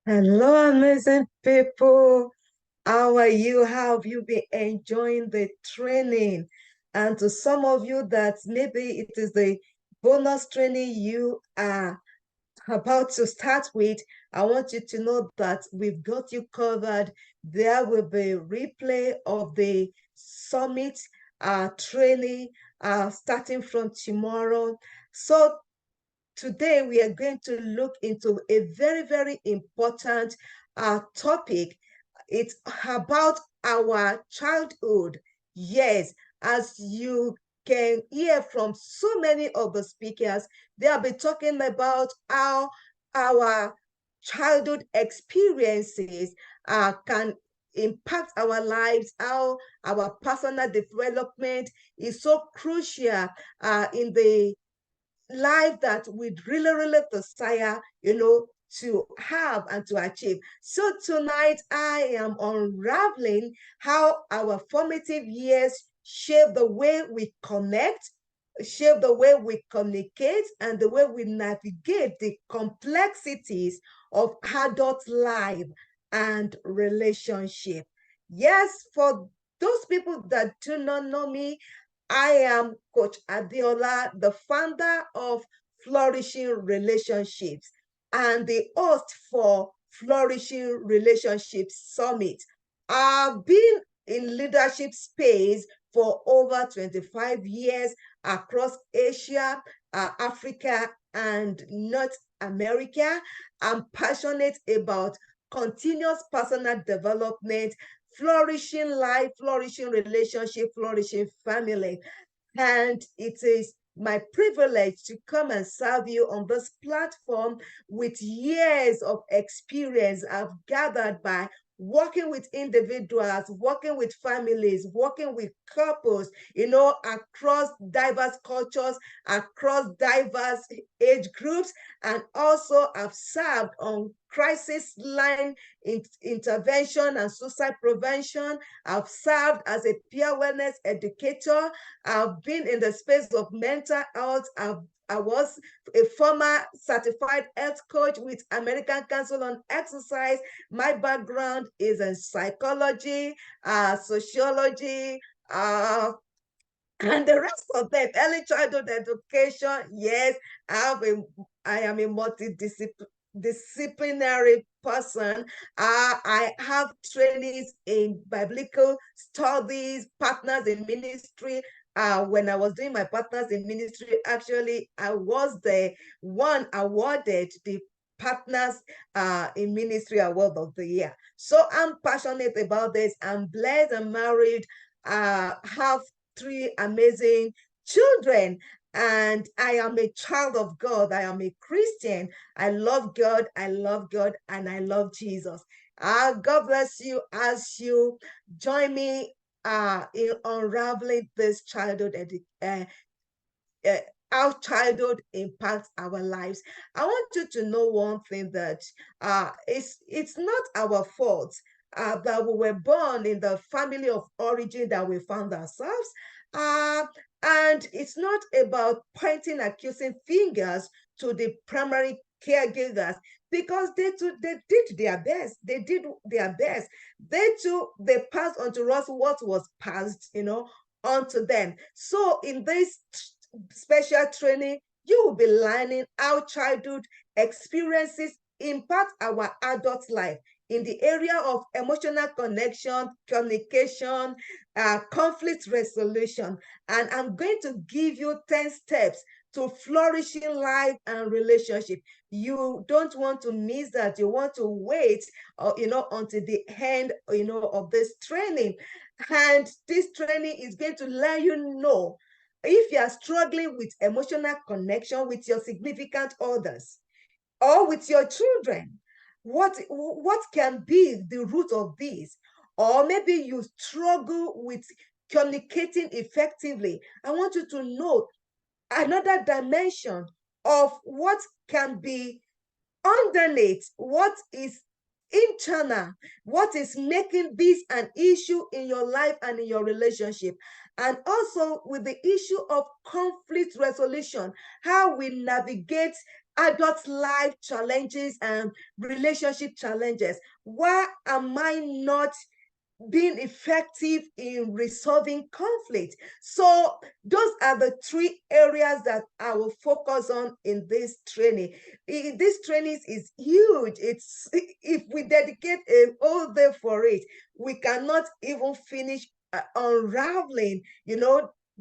Hello, amazing people. How are you? How have you been enjoying the training? And to some of you that maybe it is the bonus training you are about to start with, I want you to know that we've got you covered. There will be a replay of the summit training starting from tomorrow. So today we are going to look into a very, very important topic. It's about our childhood. Yes, as you can hear from so many of the speakers, they have been talking about how our childhood experiences can impact our lives, how our personal development is so crucial in the life that we really, really desire, to have and to achieve. So tonight I am unraveling how our formative years shape the way we connect, shape the way we communicate, and the way we navigate the complexities of adult life and relationship. Yes, for those people that do not know me, I am Coach Adiola, the founder of Flourishing Relationships and the host for Flourishing Relationships Summit. I've been in leadership space for over 25 years across Asia, Africa, and North America. I'm passionate about continuous personal development, flourishing life, flourishing relationship, flourishing family. And it is my privilege to come and serve you on this platform with years of experience I've gathered by working with individuals, working with families, working with couples, across diverse cultures, across diverse age groups, and also I've served on crisis line intervention and suicide prevention. I've served as a peer wellness educator. I've been in the space of mental health. I was a former certified health coach with American Council on Exercise. My background is in psychology, sociology, and the rest of them, early childhood education. Yes, I am a multidisciplinary person. I have trainings in biblical studies, partners in ministry. When I was doing my partners in ministry, actually, I was the one awarded the Partners in Ministry Award of the Year. So I'm passionate about this. I'm blessed and married, have three amazing children. And I am a child of God. I am a Christian. I love God. I love God. And I love Jesus. God bless you as you join me in unraveling this uh, how childhood impacts our lives. I want you to know one thing, that it's not our fault that we were born in the family of origin that we found ourselves. Uh, and it's not about pointing accusing fingers to the primary caregivers, because they did their best. They did their best. They passed on to us what was passed, onto them. So in this special training, you will be learning how childhood experiences impact our adult life in the area of emotional connection, communication, conflict resolution. And I'm going to give you 10 steps to flourishing life and relationship. You don't want to miss that. You want to wait, until the end, of this training. And this training is going to let you know if you are struggling with emotional connection with your significant others or with your children, what can be the root of this? Or maybe you struggle with communicating effectively. I want you to know another dimension of what can be underneath, what is internal, what is making this an issue in your life and in your relationship. And also with the issue of conflict resolution, how we navigate adult life challenges and relationship challenges? Why am I not being effective in resolving conflict? So those are the three areas that I will focus on in this training. This training is huge. It's, if we dedicate a whole day for it, we cannot even finish unraveling,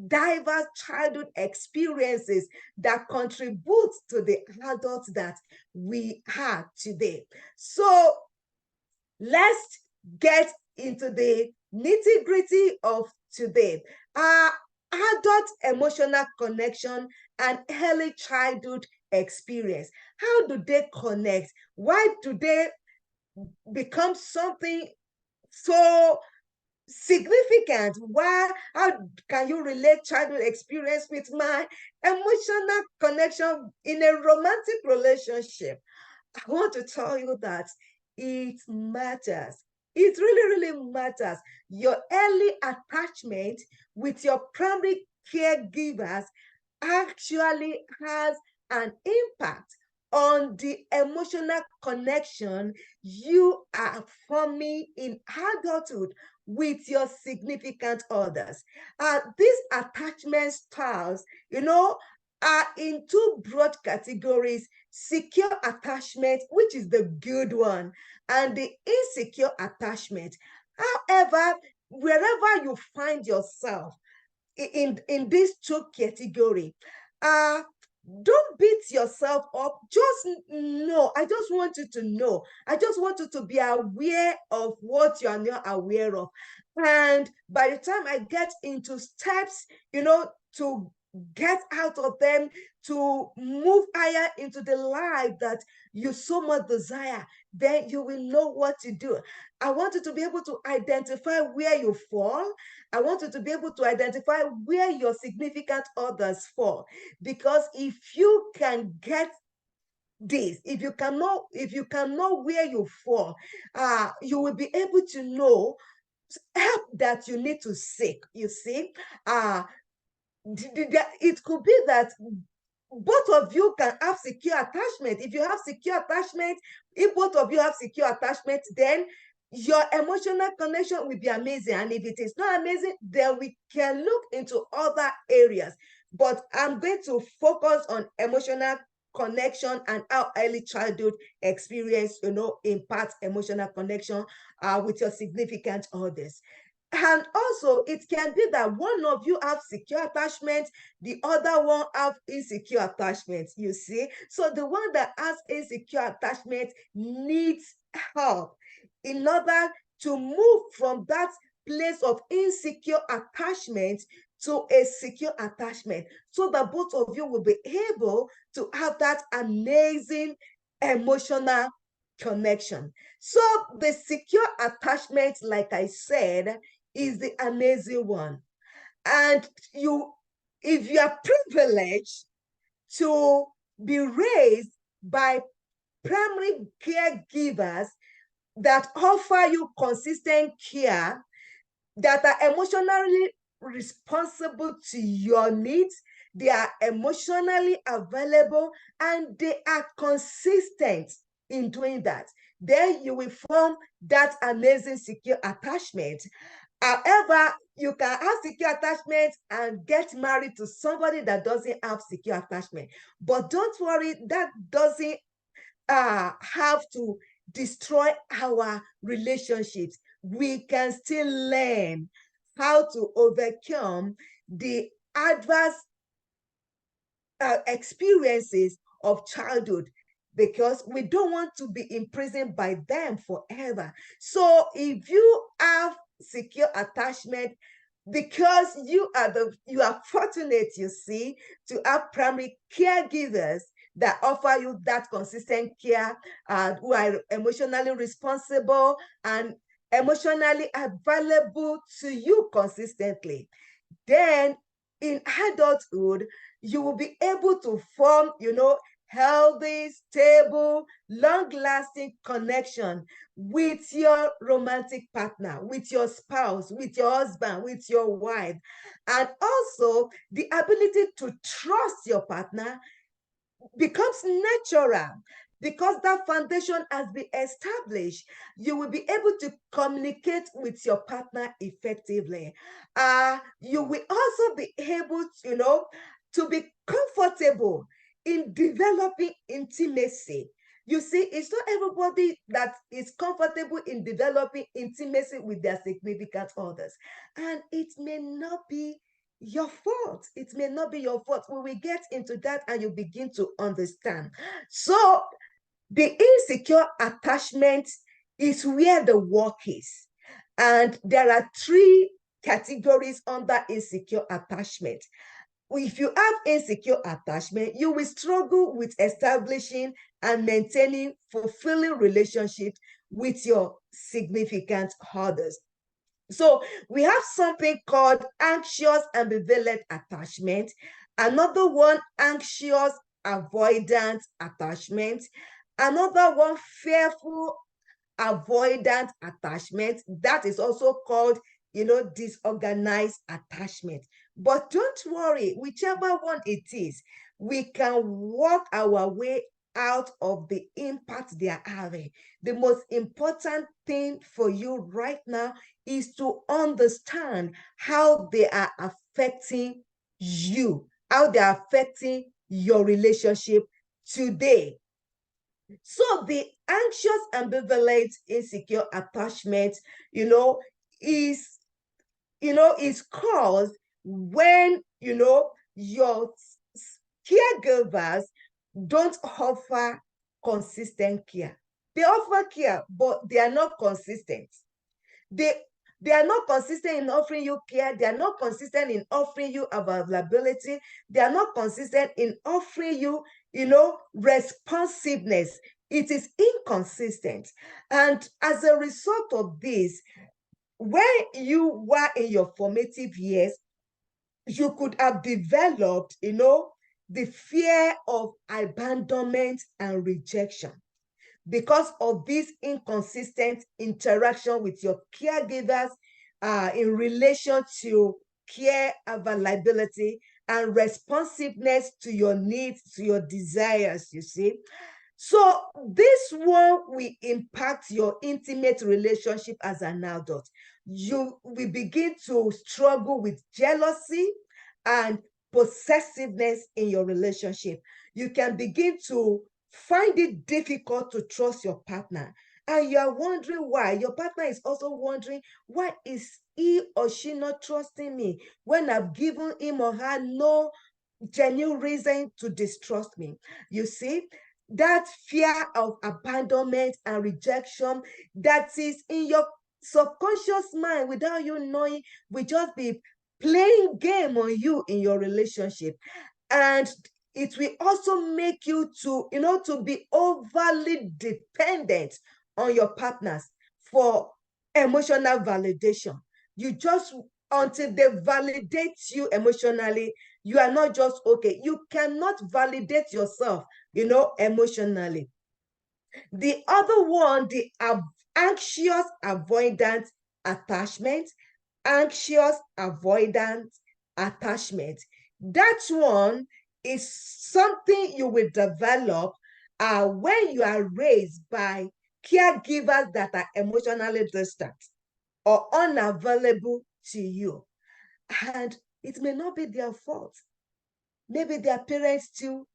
diverse childhood experiences that contribute to the adults that we are today. So let's get into the nitty-gritty of today. Adult emotional connection and early childhood experience. How do they connect? Why do they become something so significant? How can you relate childhood experience with my emotional connection in a romantic relationship? I want to tell you that it matters. It really, really matters. Your early attachment with your primary caregivers actually has an impact on the emotional connection you are forming in adulthood with your significant others. These attachment styles, are in two broad categories: secure attachment, which is the good one, and the insecure attachment. However, wherever you find yourself in this two category, uh, don't beat yourself up. Just know, I just want you to know, I just want you to be aware of what you are not aware of. And by the time I get into steps, to get out of them, to move higher into the life that you so much desire, then you will know what to do. I want you to be able to identify where you fall. I want you to be able to identify where your significant others fall. Because if you can get this, if you can know where you fall, you will be able to know help that you need to seek. You see, it could be that both of you can have secure attachment. If you have secure attachment, if both of you have secure attachment, then your emotional connection will be amazing. And if it is not amazing, then we can look into other areas. But I'm going to focus on emotional connection and how early childhood experience, impacts emotional connection with your significant others. And also, it can be that one of you have secure attachment, the other one have insecure attachment, you see. So the one that has insecure attachment needs help in order to move from that place of insecure attachment to a secure attachment, so that both of you will be able to have that amazing emotional connection. So the secure attachment, like I said, is the amazing one. And if you are privileged to be raised by primary caregivers that offer you consistent care, that are emotionally responsible to your needs, they are emotionally available, and they are consistent in doing that, then you will form that amazing secure attachment. However, you can have secure attachment and get married to somebody that doesn't have secure attachment. But don't worry, that doesn't have to destroy our relationships. We can still learn how to overcome the adverse experiences of childhood, because we don't want to be imprisoned by them forever. So if you have secure attachment, because you are fortunate, you see, to have primary caregivers that offer you that consistent care, who are emotionally responsible and emotionally available to you consistently, then in adulthood, you will be able to form, healthy, stable, long-lasting connection with your romantic partner, with your spouse, with your husband, with your wife. And also the ability to trust your partner becomes natural because that foundation has been established. You will be able to communicate with your partner effectively. You will also be able to, to be comfortable in developing intimacy. You see, it's not everybody that is comfortable in developing intimacy with their significant others. And it may not be your fault. It may not be your fault. We will get into that and you begin to understand. So the insecure attachment is where the work is. And there are three categories under insecure attachment. If you have insecure attachment, you will struggle with establishing and maintaining fulfilling relationships with your significant others. So we have something called anxious ambivalent attachment. Another one, anxious avoidant attachment. Another one, fearful avoidant attachment. That is also called, disorganized attachment. But don't worry, whichever one it is, we can work our way out of the impact they are having. The most important thing for you right now is to understand how they are affecting you, how they are affecting your relationship today. So the anxious, ambivalent, insecure attachment, is, is caused when, your caregivers don't offer consistent care. They offer care, but they are not consistent. They they are not consistent in offering you care. They are not consistent in offering you availability. They are not consistent in offering you, responsiveness. It is inconsistent. And as a result of this, when you were in your formative years, you could have developed, the fear of abandonment and rejection because of this inconsistent interaction with your caregivers in relation to care availability and responsiveness to your needs, to your desires, you see. So this one will impact your intimate relationship as an adult. You will begin to struggle with jealousy and possessiveness in your relationship. You can begin to find it difficult to trust your partner. And you are wondering why. Your partner is also wondering, why is he or she not trusting me when I've given him or her no genuine reason to distrust me? You see, that fear of abandonment and rejection that is in your subconscious mind without you knowing will just be playing game on you in your relationship. And it will also make you to be overly dependent on your partners for emotional validation. You just, until they validate you emotionally, you are not just okay. You cannot validate yourself, emotionally. The other one, the anxious avoidant attachment, anxious avoidant attachment. That one is something you will develop when you are raised by caregivers that are emotionally distant or unavailable to you. And it may not be their fault. Maybe their parents too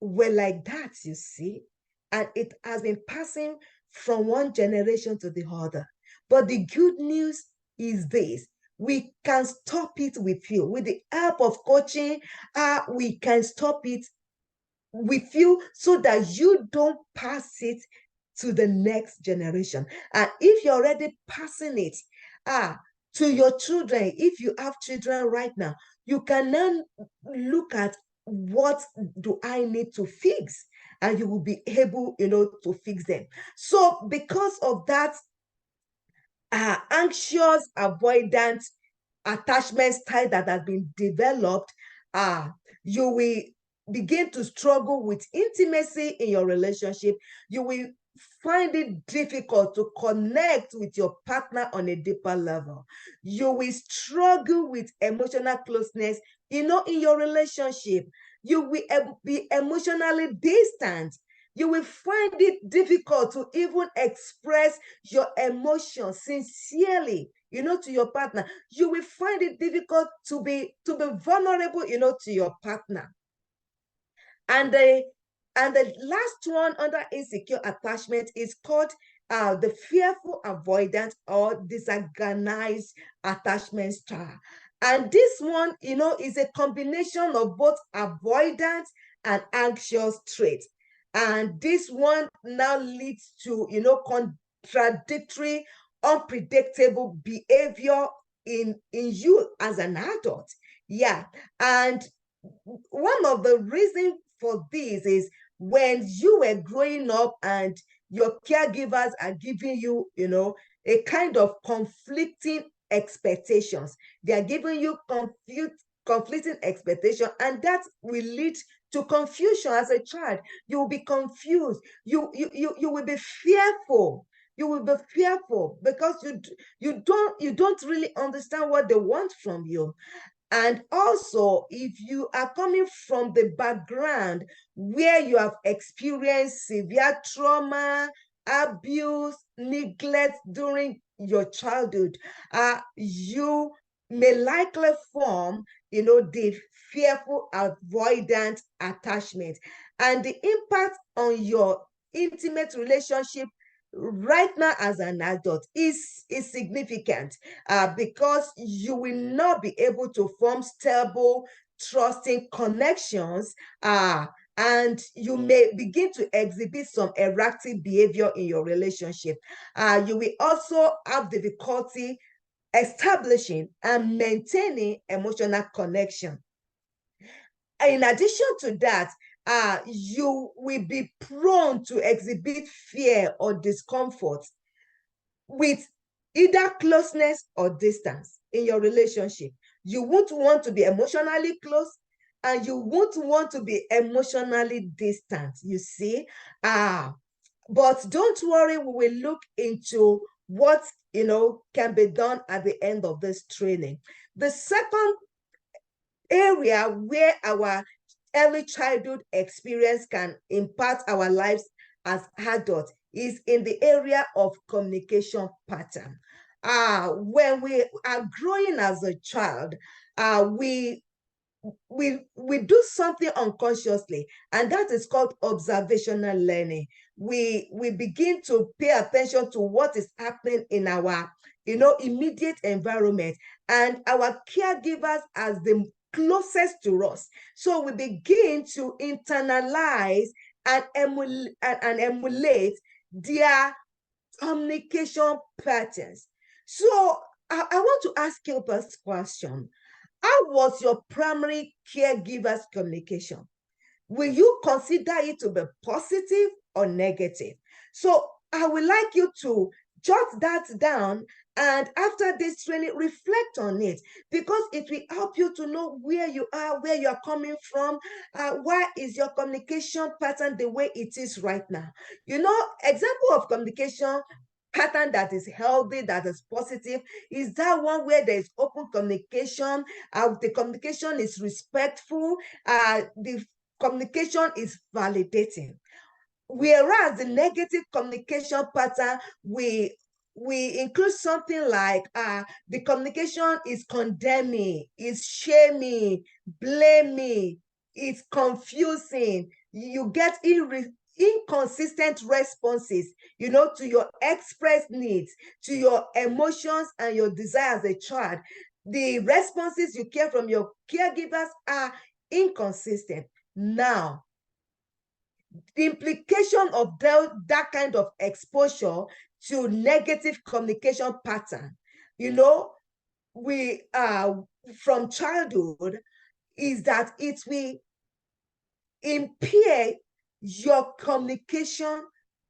were like that, you see. And it has been passing from one generation to the other. But the good news is this: we can stop it with you. With the help of coaching, we can stop it with you so that you don't pass it to the next generation. And if you're already passing it to your children, if you have children right now, you can then look at, what do I need to fix? And you will be able, to fix them. So because of that anxious avoidant attachment style that has been developed, you will begin to struggle with intimacy in your relationship. You will find it difficult to connect with your partner on a deeper level. You will struggle with emotional closeness, in your relationship. You will be emotionally distant. You will find it difficult to even express your emotions sincerely, to your partner. You will find it difficult to be vulnerable, to your partner. And the last one under insecure attachment is called the fearful avoidant or disorganized attachment style. And this one, is a combination of both avoidance and anxious traits. And this one now leads to, contradictory, unpredictable behavior in you as an adult. Yeah. And one of the reasons for this is when you were growing up and your caregivers are giving you, a kind of conflicting expectations. They are giving you conflicting expectation, and that will lead to confusion as a child. You will be confused. You will be fearful. You will be fearful because you don't really understand what they want from you. And also, if you are coming from the background where you have experienced severe trauma, abuse, neglect during your childhood, you may likely form, the fearful avoidant attachment. And the impact on your intimate relationship right now as an adult is significant, because you will not be able to form stable, trusting connections, and you may begin to exhibit some erratic behavior in your relationship. You will also have difficulty establishing and maintaining emotional connection. In addition to that, you will be prone to exhibit fear or discomfort with either closeness or distance in your relationship. You won't want to be emotionally close, and you won't want to be emotionally distant, you see. But don't worry, we will look into what can be done at the end of this training. The second area where our early childhood experience can impact our lives as adults is in the area of communication pattern. When we are growing as a child, we do something unconsciously, and that is called observational learning. We begin to pay attention to what is happening in our immediate environment, and our caregivers as the closest to us. So we begin to internalize and emulate their communication patterns. So I want to ask you this question. How was your primary caregiver's communication? Will you consider it to be positive or negative? So I would like you to jot that down, and after this training, reflect on it, because it will help you to know where you are coming from. Why is your communication pattern the way it is right now? Example of communication pattern that is healthy, that is positive, is that one where there is open communication, the communication is respectful, the communication is validating. Whereas the negative communication pattern, we include something like the communication is condemning, is shaming, blaming, it's confusing. You get inconsistent responses, to your expressed needs, to your emotions and your desires as a child. The responses you get from your caregivers are inconsistent. Now, the implication of that kind of exposure to negative communication pattern, we from childhood, is that it will impair your communication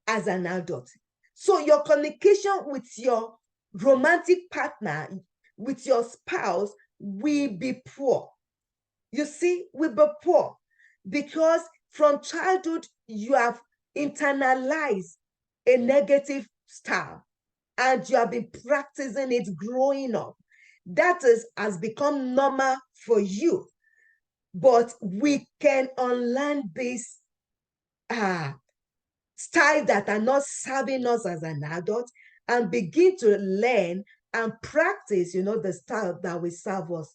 as an adult. So your communication with your romantic partner, with your spouse, will be poor. You see, will be poor because from childhood, you have internalized a negative style and you have been practicing it growing up. That has become normal for you. But we can unlearn this style that are not serving us as an adult and begin to learn and practice, the style that will serve us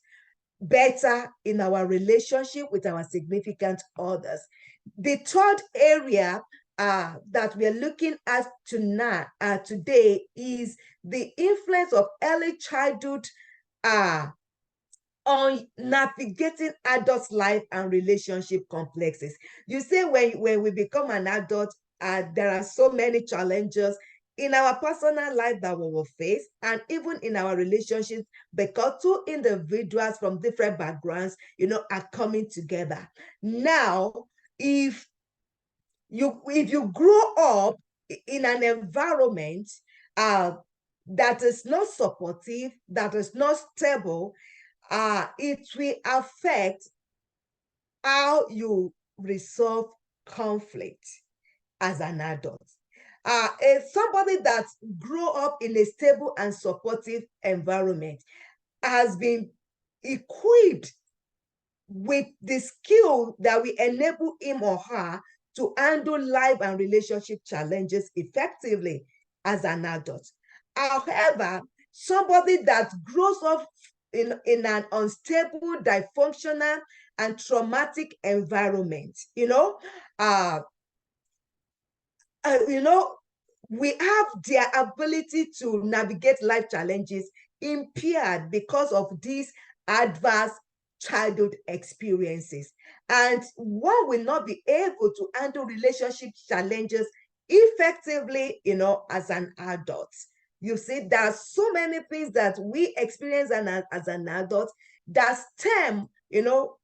better in our relationship with our significant others. The third area that we're looking at tonight, today, is the influence of early childhood on navigating adult life and relationship complexes. You say when we become an adult, there are so many challenges in our personal life that we will face, and even in our relationships, because two individuals from different backgrounds, are coming together. Now, if you grow up in an environment that is not supportive, that is not stable, it will affect how you resolve conflict as an adult. Somebody that grew up in a stable and supportive environment has been equipped with the skill that will enable him or her to handle life and relationship challenges effectively as an adult. However, somebody that grows up in an unstable, dysfunctional, and traumatic environment, uh, you know, we have their ability to navigate life challenges impaired because of these adverse childhood experiences. And one will not be able to handle relationship challenges effectively, as an adult. You see, there are so many things that we experience as an adult that stem,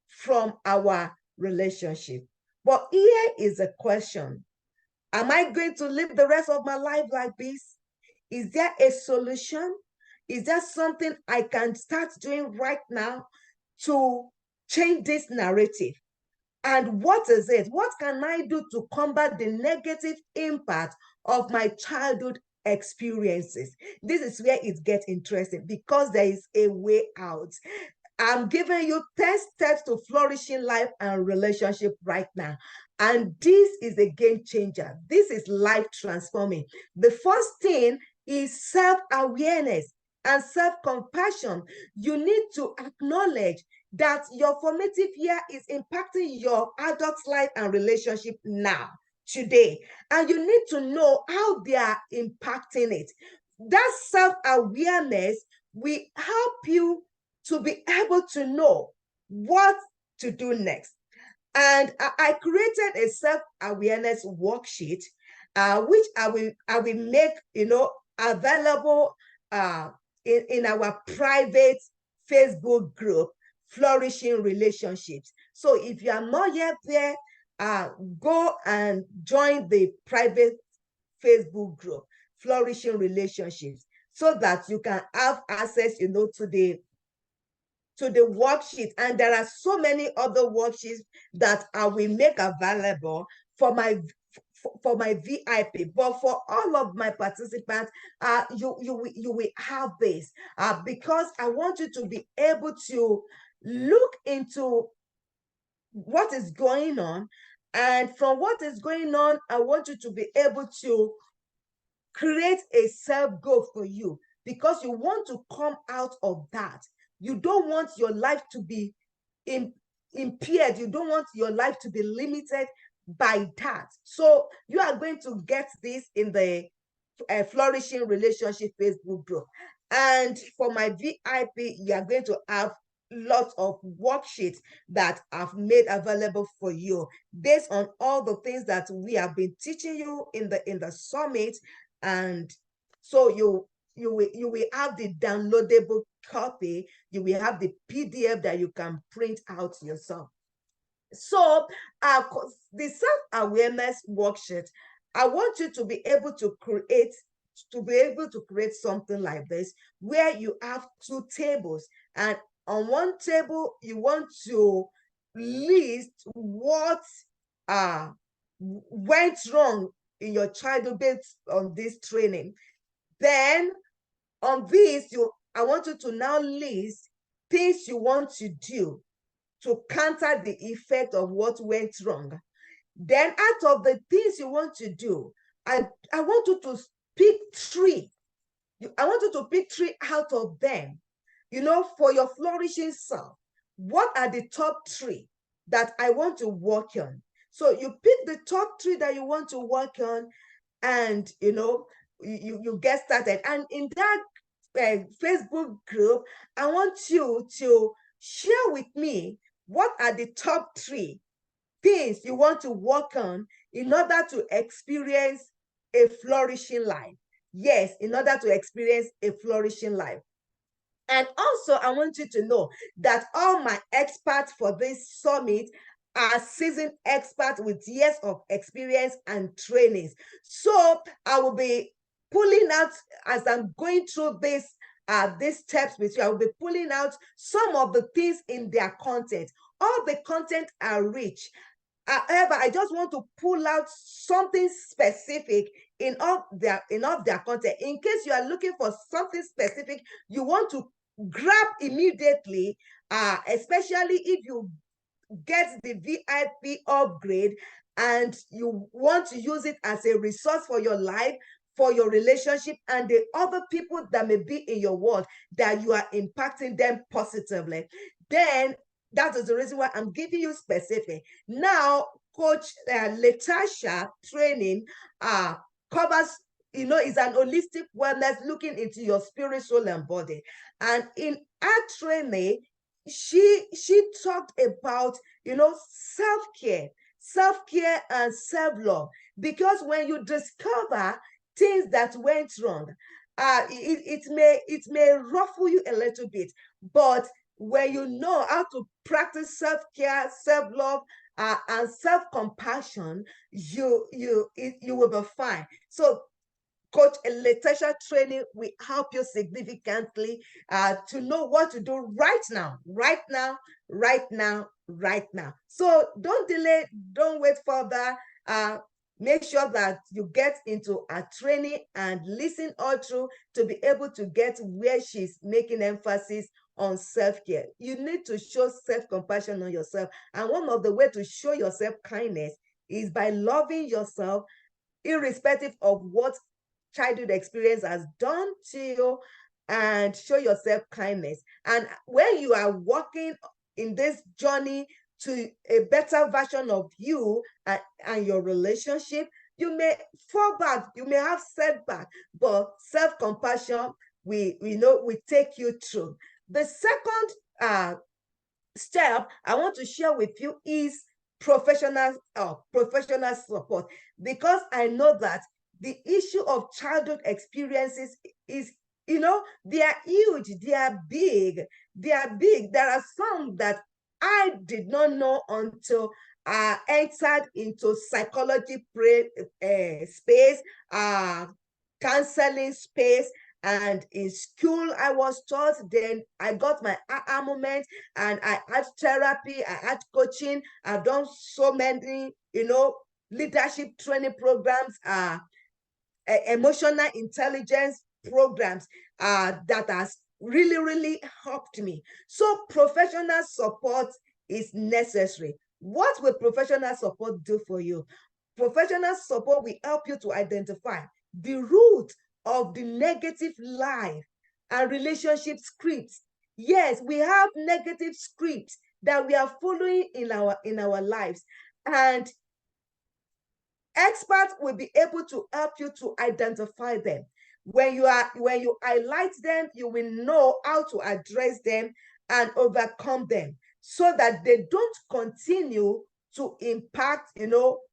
from our relationship. But here is a question: am I going to live the rest of my life like this? Is there a solution? Is there something I can start doing right now to change this narrative? And what is it? What can I do to combat the negative impact of my childhood experiences? This is where it gets interesting, because there is a way out. I'm giving you 10 steps to flourishing life and relationship right now. And this is a game changer. This is life transforming. The first thing is self-awareness and self-compassion. You need to acknowledge that your formative year is impacting your adult life and relationship now, today. And you need to know how they are impacting it. That self-awareness will help you to be able to know what to do next. And I created a self-awareness worksheet, which I will make available in our private Facebook group, Flourishing Relationships. So if you are not yet there, go and join the private Facebook group, Flourishing Relationships, so that you can have access, to the worksheet. And there are so many other worksheets that I will make available for my VIP. But for all of my participants, you will have this, because I want you to be able to look into what is going on. And from what is going on, I want you to be able to create a self goal for you, because you want to come out of that. You don't want your life to be impaired. You don't want your life to be limited by that. So you are going to get this in the Flourishing Relationship Facebook group. And for my VIP, you are going to have lots of worksheets that I've made available for you based on all the things that we have been teaching you in the summit. And so you will have the downloadable copy. You will have the PDF that you can print out yourself. So the self-awareness worksheet, I want you to be able to create something like this, where you have two tables, and on one table you want to list what went wrong in your childhood based on this training. Then on this, I want you to now list things you want to do to counter the effect of what went wrong. Then out of the things you want to do, I want you to pick three. I want you to pick three out of them, for your flourishing self. What are the top three that I want to work on? So you pick the top three that you want to work on, and you get started. And in that Facebook group, I want you to share with me what are the top three things you want to work on in order to experience a flourishing life. Yes, in order to experience a flourishing life. And also, I want you to know that all my experts for this summit are seasoned experts with years of experience and trainings. So I will be pulling out, as I'm going through these steps with you, I will be pulling out some of the things in their content. All the content are rich. However, I just want to pull out something specific in all their content. In case you are looking for something specific you want to grab immediately, especially if you get the VIP upgrade and you want to use it as a resource for your life, for your relationship, and the other people that may be in your world, that you are impacting them positively, then that is the reason why I'm giving you specific. Now, Coach Latasha training covers, is an holistic wellness looking into your spirit, soul, and body. And in our training, she talked about, self-care and self-love. Because when you discover things that went wrong, it may ruffle you a little bit, but when you know how to practice self-care, self-love, and self-compassion, you will be fine. So Coach Latasha training will help you significantly to know what to do right now. So don't delay, don't wait further. Make sure that you get into a training and listen all through to be able to get where she's making emphasis on self-care. You need to show self-compassion on yourself. And one of the ways to show yourself kindness is by loving yourself, irrespective of what childhood experience has done to you, and show yourself kindness. And when you are walking in this journey to a better version of you and your relationship, you may fall back, you may have setback, but self-compassion we take you through. The second step I want to share with you is professional support, because I know that the issue of childhood experiences is, they are huge, they are big. There are some that I did not know until I entered into psychology space, counseling space, and in school I was taught. Then I got my aha moment, and I had therapy, I had coaching, I've done so many, leadership training programs, emotional intelligence programs that has really helped me. So professional support is necessary. What will professional support do for you? Professional support will help you to identify the root of the negative life and relationship scripts. Yes, we have negative scripts that we are following in our lives, and experts will be able to help you to identify them. When you highlight them, you will know how to address them and overcome them, so that they don't continue to impact,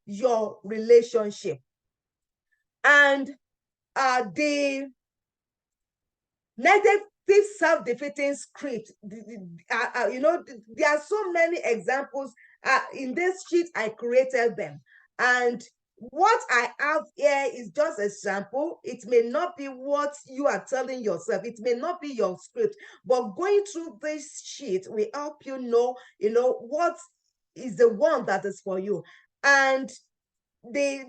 your relationship. And the negative self-defeating script, there are so many examples. In this sheet I created them, and what I have here is just a sample. It may not be what you are telling yourself, it may not be your script, but going through this sheet will help you know, what is the one that is for you. And the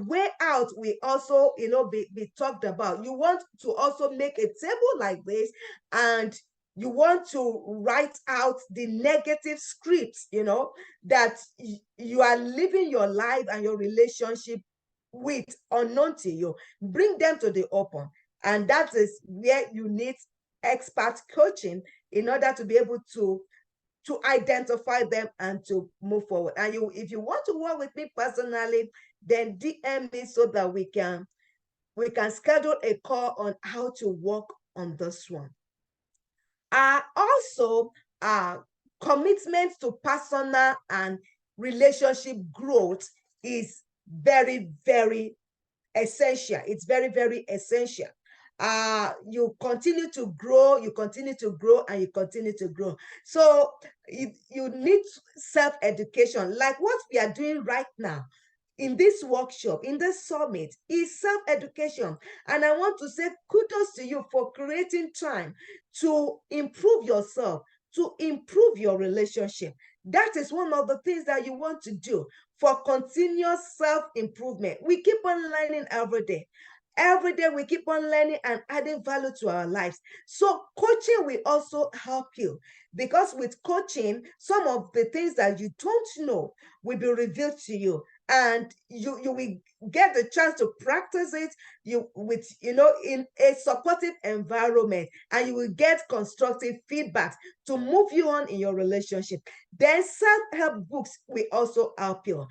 way out we also, be talked about. You want to also make a table like this, and You want to write out the negative scripts, that you are living your life and your relationship with unknown to you. Bring them to the open. And that is where you need expert coaching in order to be able to identify them and to move forward. And if you want to work with me personally, then DM me so that we can schedule a call on how to work on this one. Also, commitment to personal and relationship growth is very, very essential. It's very, very essential. You continue to grow, and you continue to grow. So you need self-education, like what we are doing right now in this workshop, in this summit, is self-education. And I want to say kudos to you for creating time to improve yourself, to improve your relationship. That is one of the things that you want to do for continuous self-improvement. We keep on learning every day. Every day we keep on learning and adding value to our lives. So coaching will also help you, because with coaching, some of the things that you don't know will be revealed to you, and you will get the chance to practice it in a supportive environment, and you will get constructive feedback to move you on in your relationship. Then self-help books will also help you.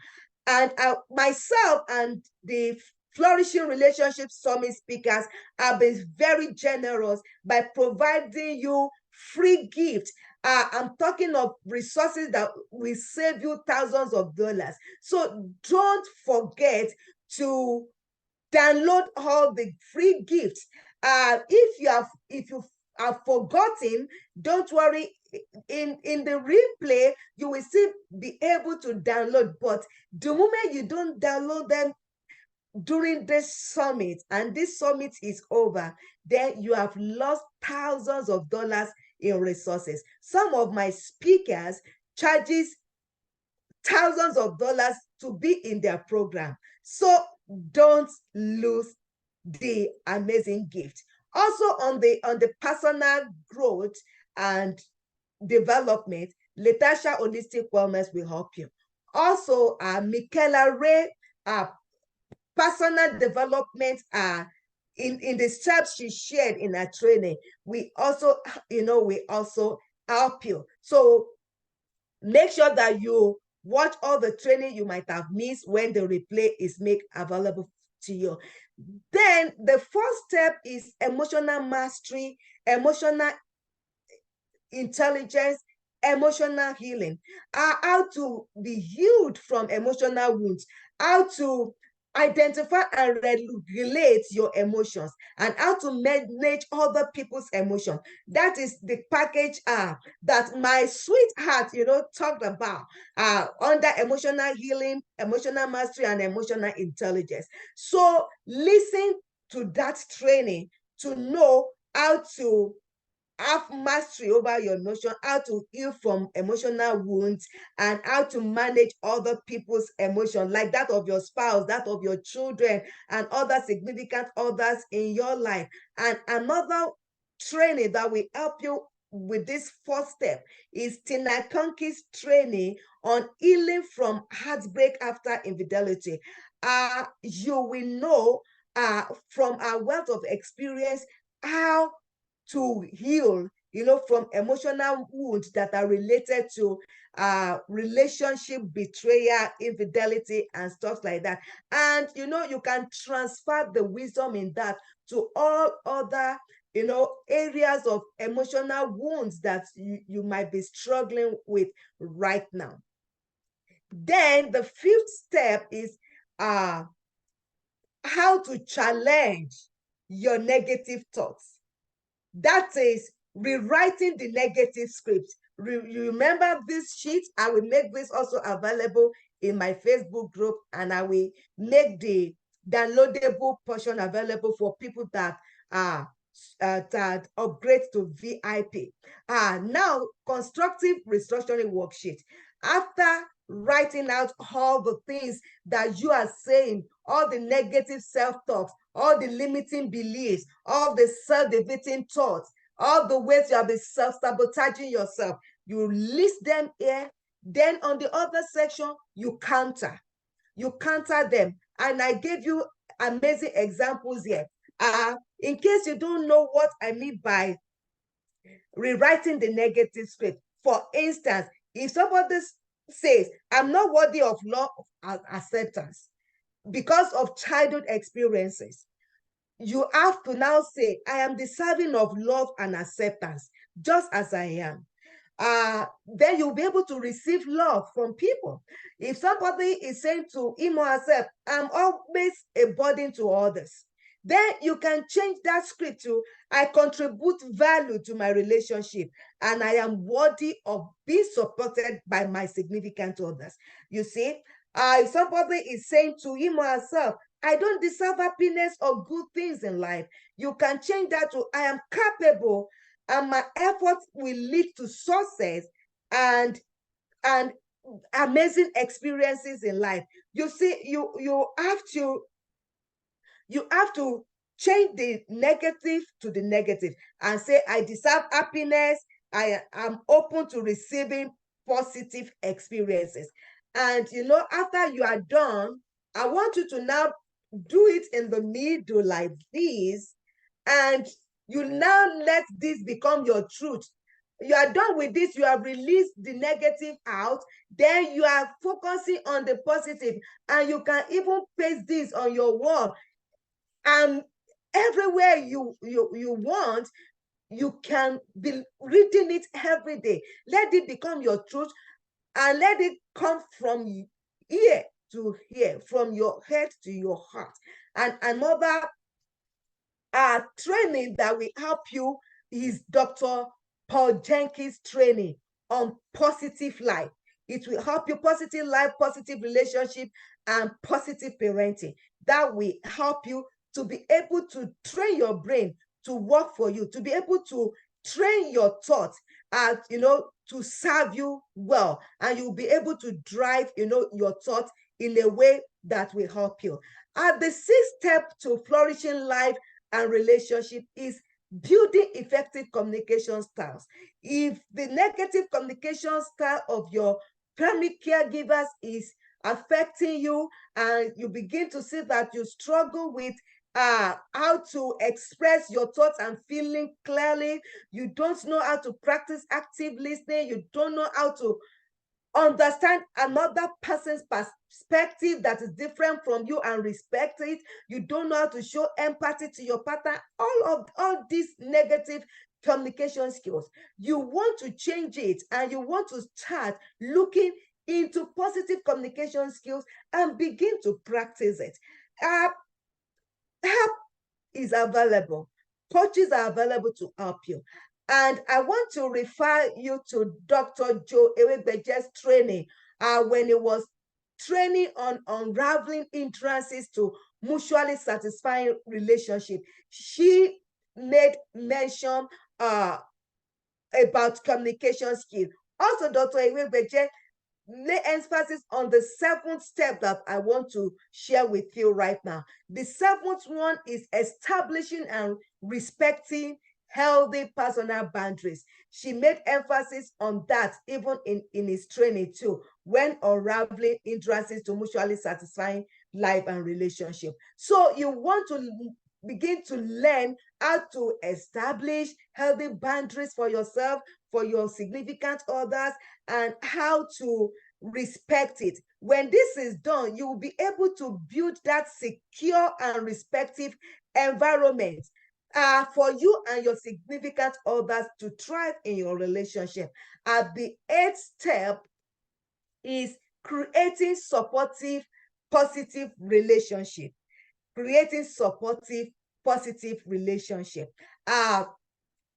And myself and the Flourishing Relationship Summit speakers have been very generous by providing you free gifts. I'm talking of resources that will save you thousands of dollars. So don't forget to download all the free gifts. If you have forgotten, don't worry. In the replay, you will still be able to download. But the moment you don't download them during this summit, and this summit is over, then you have lost thousands of dollars in resources. Some of my speakers charges thousands of dollars to be in their program. So don't lose the amazing gift. Also on the personal growth and development, Latasha Holistic Wellness will help you. Also, Michaela Ray, personal development in the steps she shared in her training. We also help you. So make sure that you watch all the training you might have missed when the replay is made available to you. Then the first step is emotional mastery, emotional intelligence, emotional healing. How to be healed from emotional wounds, how to identify and regulate your emotions, and how to manage other people's emotions. That is the package that my sweetheart, talked about under emotional healing, emotional mastery, and emotional intelligence. So listen to that training to know how to have mastery over your emotion, how to heal from emotional wounds, and how to manage other people's emotions, like that of your spouse, that of your children, and other significant others in your life. And another training that will help you with this first step is Tina Conky's training on healing from heartbreak after infidelity. You will know from our wealth of experience how to heal, from emotional wounds that are related to relationship betrayal, infidelity, and stuff like that. And, you can transfer the wisdom in that to all other, areas of emotional wounds that you might be struggling with right now. Then the fifth step is how to challenge your negative thoughts. That is rewriting the negative script. You remember this sheet? I will make this also available in my Facebook group, and I will make the downloadable portion available for people that that upgrade to VIP. Now, constructive restructuring worksheet. After writing out all the things that you are saying, all the negative self-talks, all the limiting beliefs, all the self-defeating thoughts, all the ways you have been self-sabotaging yourself. You list them here. Then on the other section, you counter. You counter them. And I gave you amazing examples here. In case you don't know what I mean by rewriting the negative script, for instance, if somebody says, I'm not worthy of love and acceptance because of childhood experiences, you have to now say, I am deserving of love and acceptance just as I am. Then you'll be able to receive love from people. If somebody is saying to him or herself, I'm always a burden to others, then you can change that script to, I contribute value to my relationship and I am worthy of being supported by my significant others. You see, if somebody is saying to him or herself, I don't deserve happiness or good things in life, you can change that to, I am capable and my efforts will lead to success and amazing experiences in life. You see, you have to change the negative to the negative and say, I deserve happiness. I am open to receiving positive experiences. And after you are done, I want you to now do it in the middle like this, and you now let this become your truth. You are done with this, you have released the negative out, then you are focusing on the positive, and you can even paste this on your wall, and everywhere you want, you can be reading it every day. Let it become your truth, and let it come from ear to ear, from your head to your heart. And another training that will help you is Dr. Paul Jenkins training on positive life. It will help you positive life, positive relationship, and positive parenting. That will help you to be able to train your brain to work for you, to be able to train your thoughts, to serve you well, and you'll be able to drive, your thoughts in a way that will help you. The sixth step to flourishing life and relationship is building effective communication styles. If the negative communication style of your primary caregivers is affecting you, and you begin to see that you struggle with how to express your thoughts and feeling clearly, you don't know how to practice active listening, you don't know how to understand another person's perspective that is different from you and respect it, you don't know how to show empathy to your partner, all these negative communication skills, you want to change it, and you want to start looking into positive communication skills and begin to practice it. Help is available. Coaches are available to help you. And I want to refer you to Dr. Joe Ewebeje's training when he was training on unraveling hindrances to mutually satisfying relationship. She made mention about communication skills. Also, Dr. Ewebeje lay emphasis on the seventh step that I want to share with you right now. The seventh one is establishing and respecting healthy personal boundaries. She made emphasis on that even in his training too, when unraveling hindrances to mutually satisfying life and relationship. So you want to begin to learn how to establish healthy boundaries for yourself, for your significant others, and how to respect it. When this is done, you will be able to build that secure and respectful environment for you and your significant others to thrive in your relationship. The eighth step is creating supportive, positive relationship. Creating supportive, positive relationship.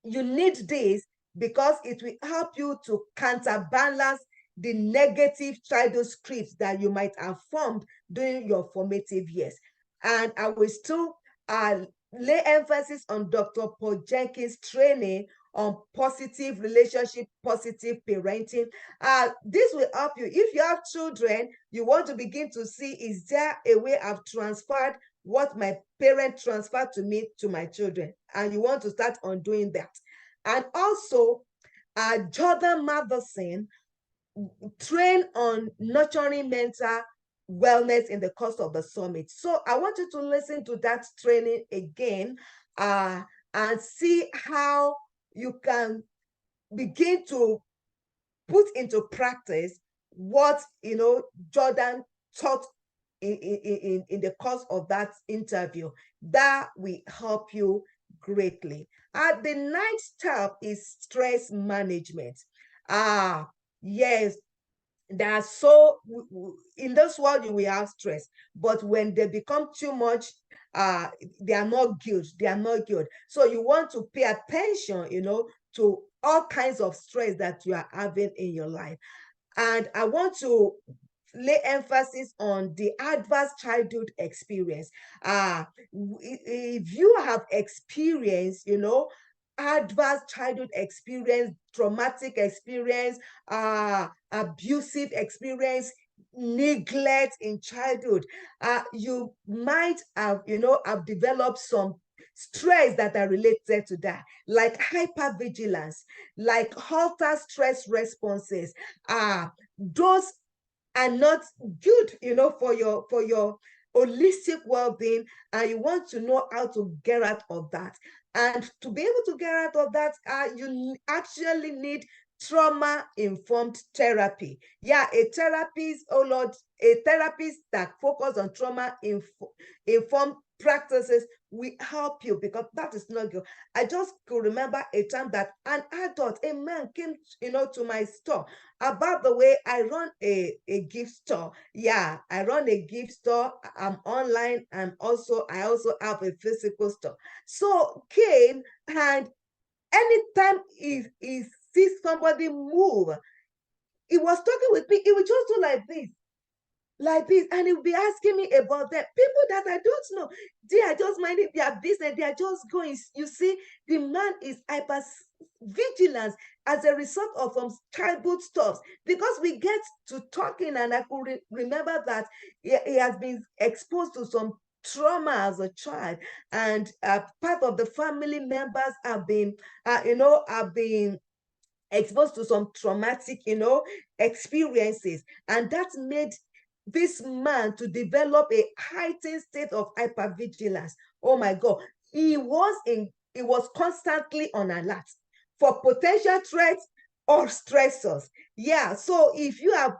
You need this because it will help you to counterbalance the negative childhood scripts that you might have formed during your formative years. And I will still lay emphasis on Dr. Paul Jenkins' training on positive relationship, positive parenting. This will help you. If you have children, you want to begin to see, is there a way I've transferred what my parent transferred to me to my children? And you want to start on doing that. And also, Jordan Matheson train on nurturing mental wellness in the course of the summit. So I want you to listen to that training again and see how you can begin to put into practice what Jordan taught in the course of that interview. That will help you greatly. The ninth step is stress management. Yes, there are so in this world you will have stress, but when they become too much, they are not good. They are not good. So you want to pay attention, to all kinds of stress that you are having in your life. And I want to lay emphasis on the adverse childhood experience. If you have experienced, adverse childhood experience, traumatic experience, abusive experience, neglect in childhood, you might have, have developed some stress that are related to that, like hypervigilance, like halter stress responses. Those are not good, for your holistic well-being, and you want to know how to get out of that. And to be able to get out of that, you actually need trauma-informed therapy. Yeah, a therapist, a therapist that focus on trauma-informed practices will help you, because that is not good. I just could remember a time that an adult, a man came, to my store. About the way, I run a gift store. Yeah, I run a gift store. I'm online, and I also have a physical store. So came, and anytime he sees somebody move, he was talking with me. He would just do like this, and he'll be asking me about them. People that I don't know, they are just minding their business. They are just going. You see, the man is hyper vigilance as a result of some childhood stuff, because we get to talking, and I could remember that he has been exposed to some trauma as a child, and part of the family members have been exposed to some traumatic, experiences, and that made this man to develop a heightened state of hypervigilance. Oh my God, he was constantly on alert for potential threats or stressors. Yeah, so if you are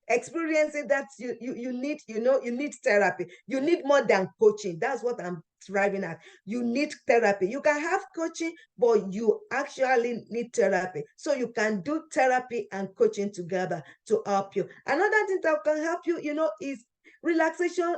experiencing that, you need, you need therapy. You need more than coaching. That's what I'm driving at. You need therapy. You can have coaching, but you actually need therapy. So you can do therapy and coaching together to help you. Another thing that can help you, is relaxation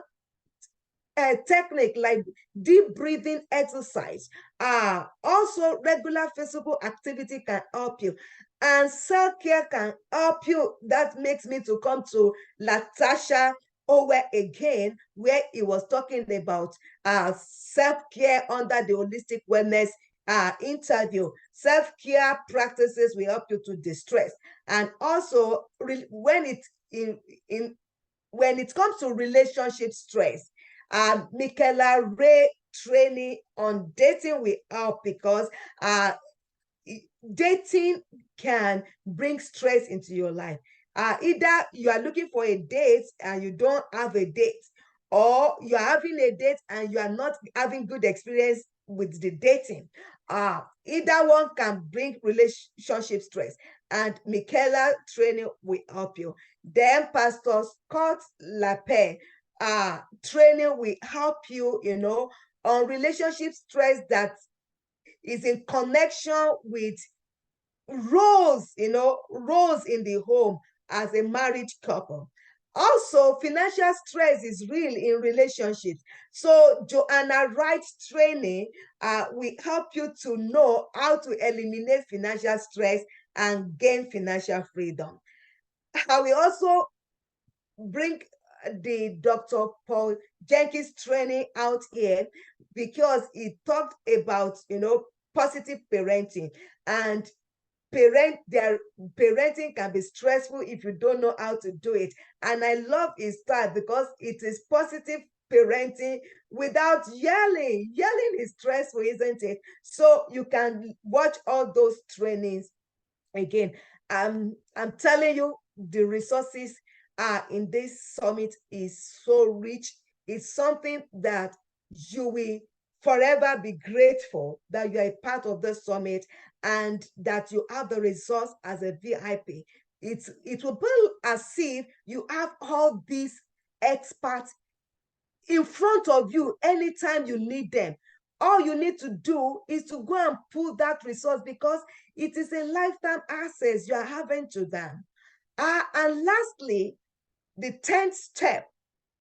technique, like deep breathing exercise. Also, regular physical activity can help you, and self-care can help you. That makes me to come to Latasha Owe again, where he was talking about self-care under the holistic wellness interview. Self-care practices will help you to distress, and also when it comes to relationship stress, Michaela Ray training on dating will help, because dating can bring stress into your life. Either you are looking for a date and you don't have a date, or you are having a date and you are not having good experience with the dating. Either one can bring relationship stress, and Michaela training will help you. Then Pastor Scott Lape training will help you, on relationship stress that is in connection with roles, roles in the home as a married couple. Also, financial stress is real in relationships. So Joanna Wright's training will help you to know how to eliminate financial stress and gain financial freedom. I will also bring the Dr. Paul Jenkins training out here, because he talked about, positive parenting, and parenting can be stressful if you don't know how to do it. And I love his style, because it is positive parenting without yelling. Yelling is stressful, isn't it? So you can watch all those trainings again. I'm telling you, the resources in this summit is so rich. It's something that you will forever be grateful that you are a part of the summit and that you have the resource as a VIP. It will be as if you have all these experts in front of you anytime you need them. All you need to do is to go and pull that resource because it is a lifetime access you are having to them. And lastly, the 10th step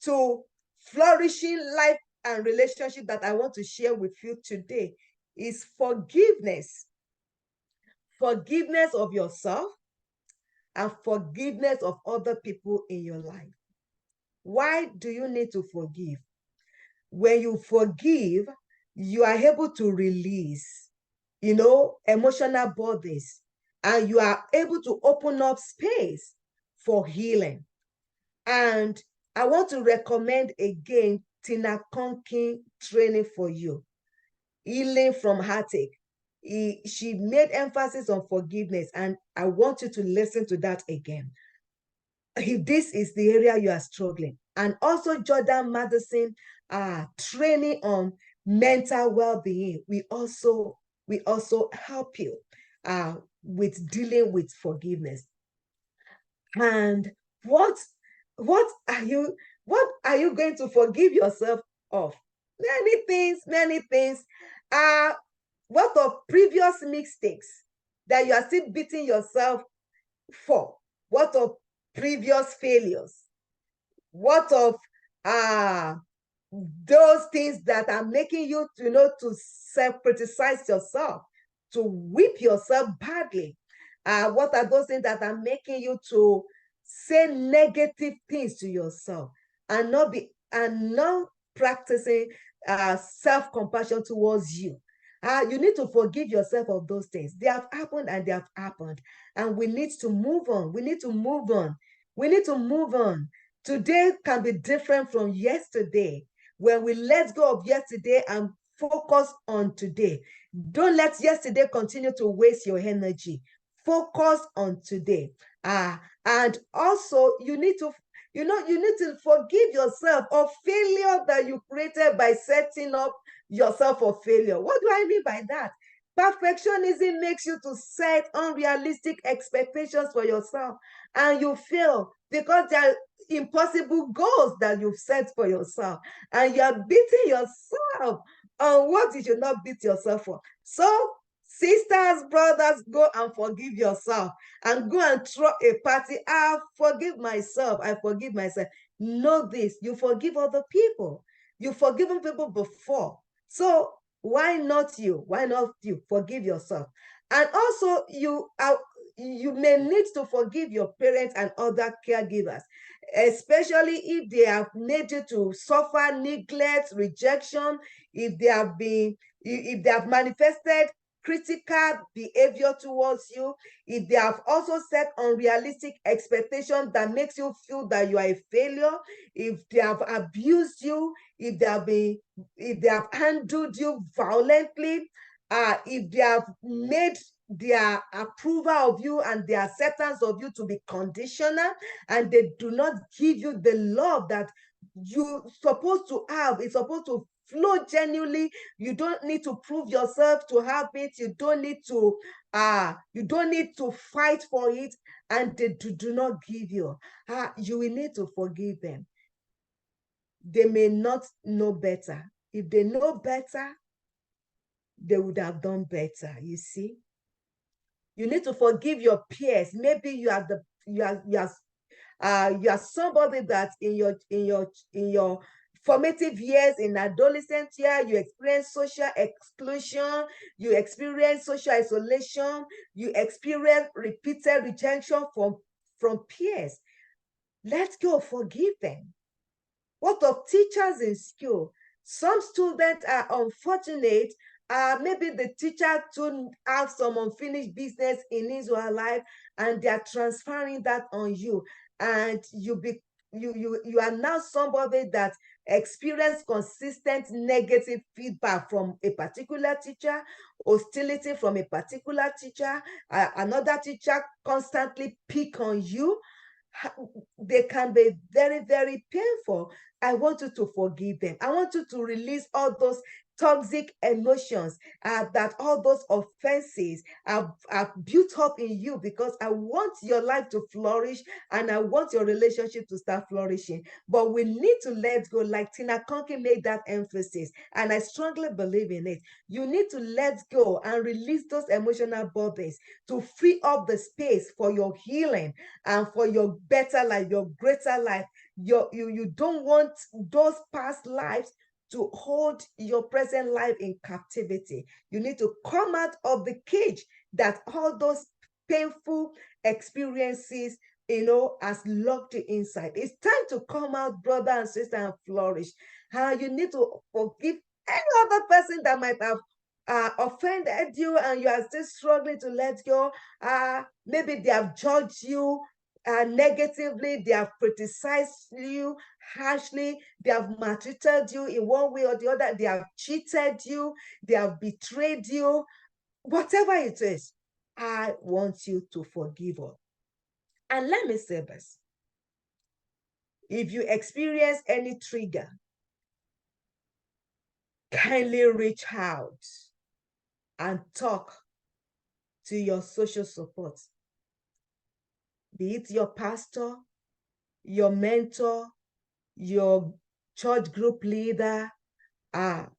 to flourishing life and relationship that I want to share with you today is forgiveness. Forgiveness of yourself and forgiveness of other people in your life. Why do you need to forgive? When you forgive, you are able to release, emotional burdens, and you are able to open up space for healing. And I want to recommend again Tina Conkin training for you, Healing from Heartache. She made emphasis on forgiveness, and I want you to listen to that again. If this is the area you are struggling. And also Jordan Madison training on mental well-being. We also help you with dealing with forgiveness. And what are you going to forgive yourself of? Many things. What of previous mistakes that you are still beating yourself for? What of previous failures? What of those things that are making you to self-criticize yourself, to whip yourself badly? What are those things that are making you to say negative things to yourself and not practicing self-compassion towards you? You need to forgive yourself of those things. They have happened and they have happened. And we need to move on. We need to move on. We need to move on. Today can be different from yesterday. When we let go of yesterday and focus on today. Don't let yesterday continue to waste your energy. Focus on today. And also you need to forgive yourself of failure that you created by setting up yourself for failure. What do I mean by that? Perfectionism makes you to set unrealistic expectations for yourself, and you fail because there are impossible goals that you've set for yourself, and you are beating yourself on what you should not beat yourself for. So, sisters, brothers, go and forgive yourself and go and throw a party. I forgive myself. I forgive myself. Know this, you forgive other people. You've forgiven people before. So why not you? Why not you? Forgive yourself. And also you may need to forgive your parents and other caregivers, especially if they have made you to suffer neglect, rejection, if they have manifested critical behavior towards you, if they have also set unrealistic expectations that makes you feel that you are a failure, if they have abused you, if they have handled you violently, if they have made their approval of you and their acceptance of you to be conditional, and they do not give you the love that you're supposed to have. It's supposed to flow genuinely. You don't need to prove yourself to have it. You don't need to fight for it, and they do not give you. You will need to forgive them. They may not know better. If they know better, they would have done better. You see, you need to forgive your peers. Maybe you are somebody that in your formative years, in adolescent year, you experience social exclusion, you experience social isolation, you experience repeated rejection from peers. Let go, forgive them. What of teachers in school? Some students are unfortunate. Maybe the teacher to have some unfinished business in his or her life, and they are transferring that on you. And you are now somebody that experience consistent negative feedback from a particular teacher, hostility from a particular teacher, another teacher constantly pick on you, they can be very, very painful. I want you to forgive them. I want you to release all those toxic emotions, that all those offenses are built up in you, because I want your life to flourish and I want your relationship to start flourishing. But we need to let go, like Tina Conky made that emphasis, and I strongly believe in it. You need to let go and release those emotional burdens to free up the space for your healing and for your better life, your greater life. You don't want those past lives to hold your present life in captivity. You need to come out of the cage that all those painful experiences, has locked you inside. It's time to come out, brother and sister, and flourish. You need to forgive any other person that might have offended you and you are still struggling to let go. Maybe they have judged you negatively, they have criticized you harshly, they have maltreated you in one way or the other, they have cheated you, they have betrayed you, whatever it is. I want you to forgive all. And let me say this. If you experience any trigger, kindly reach out and talk to your social support, be it your pastor, your mentor, your church group leader,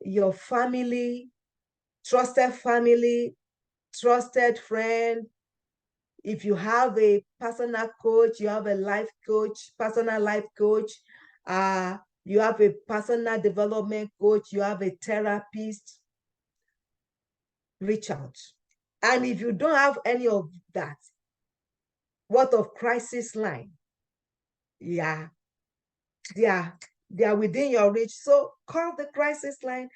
your family, trusted friend. If you have a personal coach, you have a life coach, personal life coach, you have a personal development coach, you have a therapist, reach out. And if you don't have any of that, what of crisis line? Yeah, they are within your reach. So call the crisis line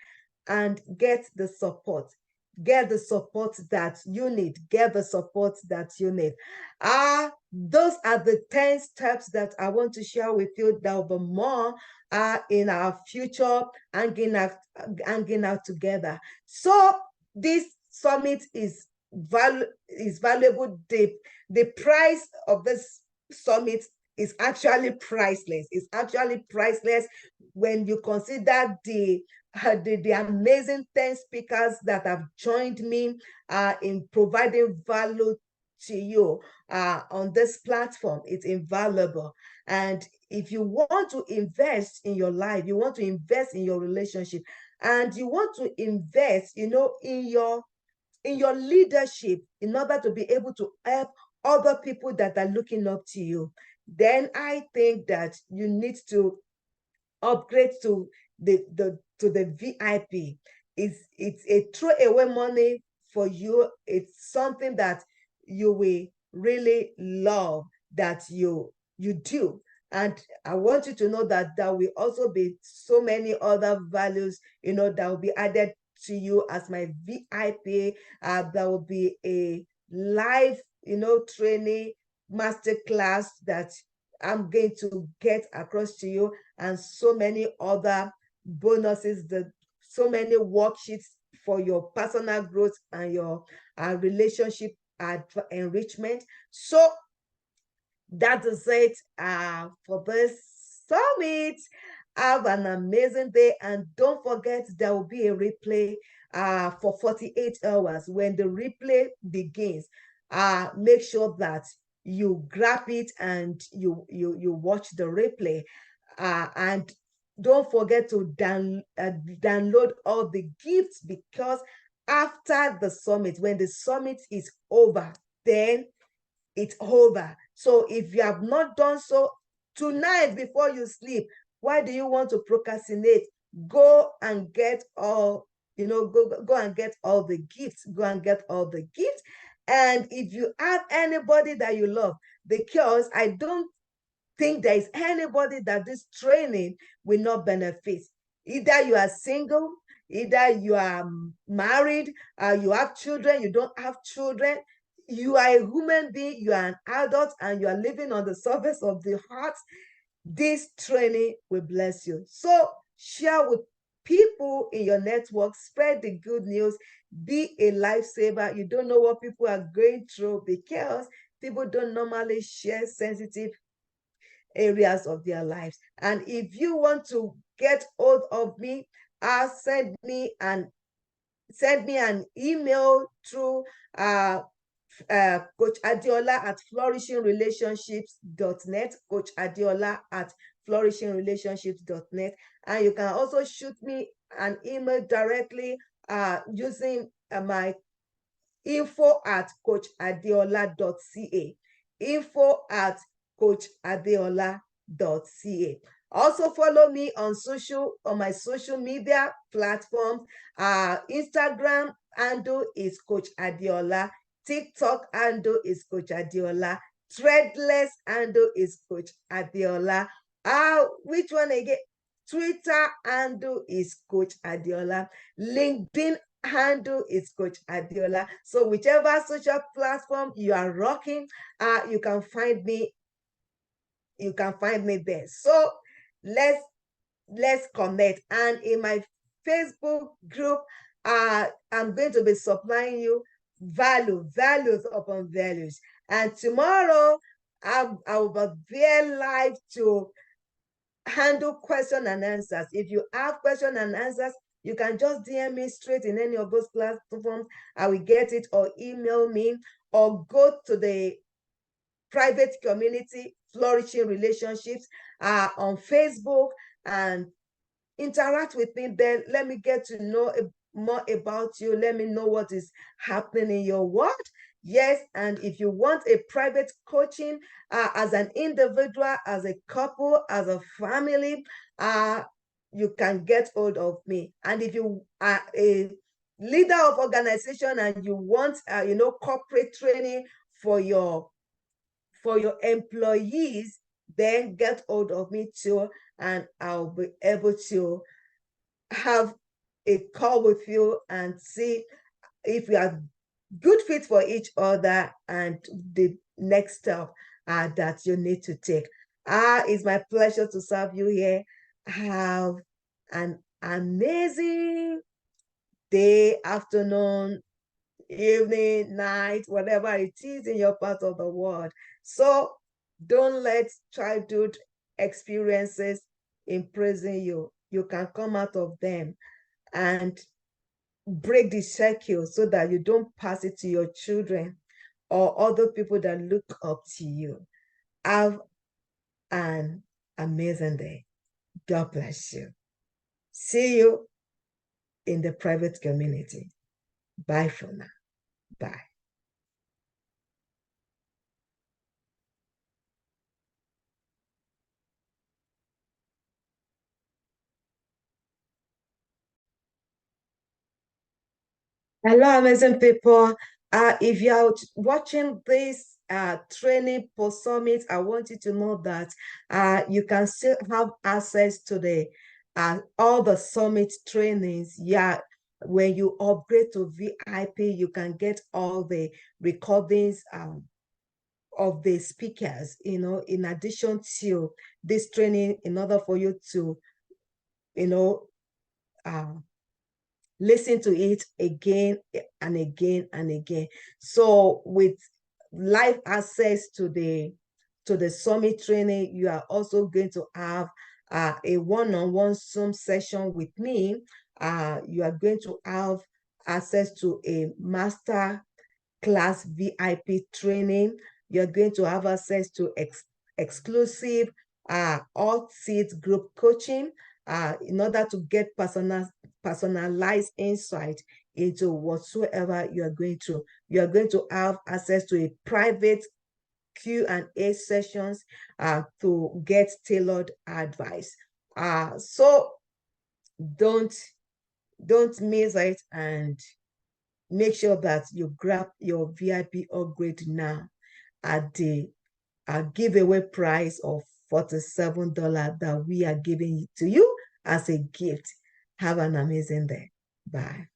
and get the support. Get the support that you need. Get the support that you need. Those are the 10 steps that I want to share with you. There will be more in our future, hanging out together. So this summit is valuable. The price of this summit is actually priceless. It's actually priceless when you consider the amazing 10 speakers that have joined me in providing value to you on this platform. It's invaluable. And if you want to invest in your life, you want to invest in your relationship, and you want to invest, in your leadership in order to be able to help other people that are looking up to you, then I think that you need to upgrade to the VIP. It's a throwaway money for you. It's something that you will really love that you do. And I want you to know that there will also be so many other values, that will be added to you as my VIP. There will be a live, training masterclass that I'm going to get across to you, and so many other bonuses, so many worksheets for your personal growth and your relationship enrichment. So that is it for this summit. Have an amazing day, and don't forget there will be a replay for 48 hours. When the replay begins, make sure that you grab it and you watch the replay, and don't forget to download all the gifts, because after the summit, when the summit is over, then it's over. So if you have not done so tonight before you sleep, why do you want to procrastinate? Go and get all, go and get all the gifts. Go and get all the gifts. And if you have anybody that you love, because I don't think there is anybody that this training will not benefit. Either you are single, either you are married, you have children, you don't have children, you are a human being, you are an adult, and you are living on the surface of the earth. This training will bless you. So share with people in your network, spread the good news, be a lifesaver. You don't know what people are going through because people don't normally share sensitive areas of their lives. And if you want to get hold of me, send me an email through Coach Adiola at flourishingrelationships.net, Coach Adiola at flourishingrelationships.net. And you can also shoot me an email directly using my info at coachadiola.ca, info at coachadiola.ca. Also follow me on my social media platforms. Instagram handle is Coach Adiola. TikTok handle is Coach Adiola. Threadless handle is Coach Adiola. Which one again? Twitter handle is Coach Adiola. LinkedIn handle is Coach Adiola. So whichever social platform you are rocking, you can find me. You can find me there. So let's connect. And in my Facebook group, I'm going to be supplying you values upon values. And tomorrow, I will be there live to handle question and answers. If you have question and answers, you can just DM me straight in any of those platforms. I will get it, or email me, or go to the private community, Flourishing Relationships, on Facebook, and interact with me there. Let me get to know more about you. Let me know what is happening in your world. Yes, and if you want a private coaching as an individual, as a couple, as a family, you can get hold of me. And if you are a leader of organization and you want, corporate training for your employees, then get hold of me too, and I'll be able to have a call with you and see if we are good fit for each other and the next step that you need to take. It's my pleasure to serve you here. Have an amazing day, afternoon, evening, night, whatever it is in your part of the world. So don't let childhood experiences imprison you. You can come out of them and break the circle so that you don't pass it to your children or other people that look up to you. Have an amazing day. God bless you. See you in the private community. Bye for now. Bye. Hello, amazing people. If you are watching this training post summit, I want you to know that you can still have access to the all the summit trainings. Yeah, when you upgrade to VIP, you can get all the recordings of the speakers, in addition to this training, in order for you to, listen to it again and again and again. So with live access to the summit training, you are also going to have a one-on-one Zoom session with me. You are going to have access to a master class VIP training. You're going to have access to exclusive all seat group coaching in order to get personalized insight into whatsoever you are going to. You are going to have access to a private Q&A sessions to get tailored advice. So don't miss it, and make sure that you grab your VIP upgrade now at the giveaway price of $47 that we are giving to you as a gift. Have an amazing day. Bye.